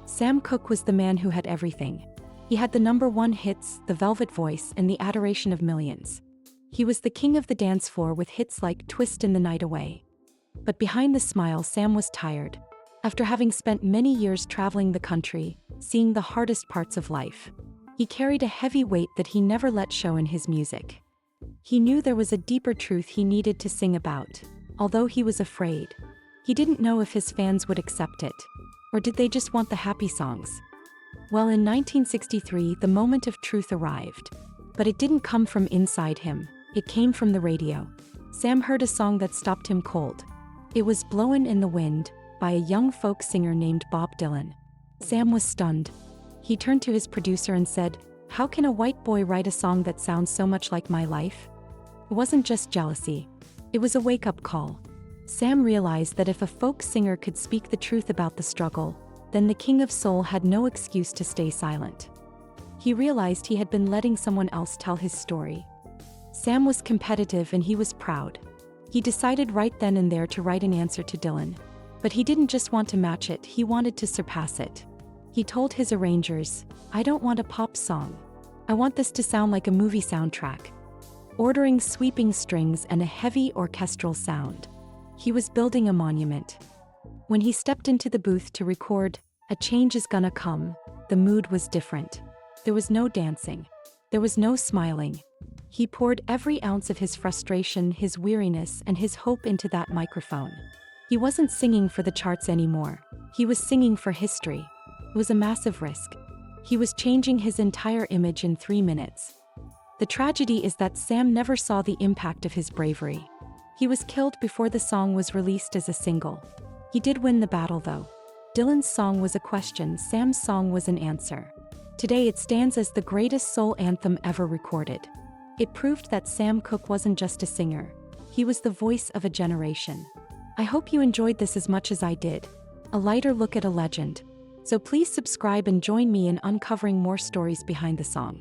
Sam Cooke was the man who had everything. He had the #1 hits, the velvet voice, and the adoration of millions. He was the king of the dance floor with hits like Twistin' the Night Away. But behind the smile, Sam was tired. After having spent many years traveling the country, seeing the hardest parts of life, he carried a heavy weight that he never let show in his music. He knew there was a deeper truth he needed to sing about, although he was afraid. He didn't know if his fans would accept it, or did they just want the happy songs? Well, in 1963, the moment of truth arrived. But it didn't come from inside him, it came from the radio. Sam heard a song that stopped him cold. It was "Blowin' in the Wind" by a young folk singer named Bob Dylan. Sam was stunned. He turned to his producer and said, "How can a white boy write a song that sounds so much like my life?" It wasn't just jealousy. It was a wake-up call. Sam realized that if a folk singer could speak the truth about the struggle, then the king of soul had no excuse to stay silent. He realized he had been letting someone else tell his story. Sam was competitive and he was proud. He decided right then and there to write an answer to Dylan. But he didn't just want to match it, he wanted to surpass it. He told his arrangers, "I don't want a pop song. I want this to sound like a movie soundtrack." Ordering sweeping strings and a heavy orchestral sound. He was building a monument. When he stepped into the booth to record "A Change Is Gonna Come," the mood was different. There was no dancing. There was no smiling. He poured every ounce of his frustration, his weariness, and his hope into that microphone. He wasn't singing for the charts anymore. He was singing for history. It was a massive risk. He was changing his entire image in 3 minutes. The tragedy is that Sam never saw the impact of his bravery. He was killed before the song was released as a single. He did win the battle though. Dylan's song was a question, Sam's song was an answer. Today it stands as the greatest soul anthem ever recorded. It proved that Sam Cooke wasn't just a singer. He was the voice of a generation. I hope you enjoyed this as much as I did. A lighter look at a legend. So please subscribe and join me in uncovering more stories behind the song.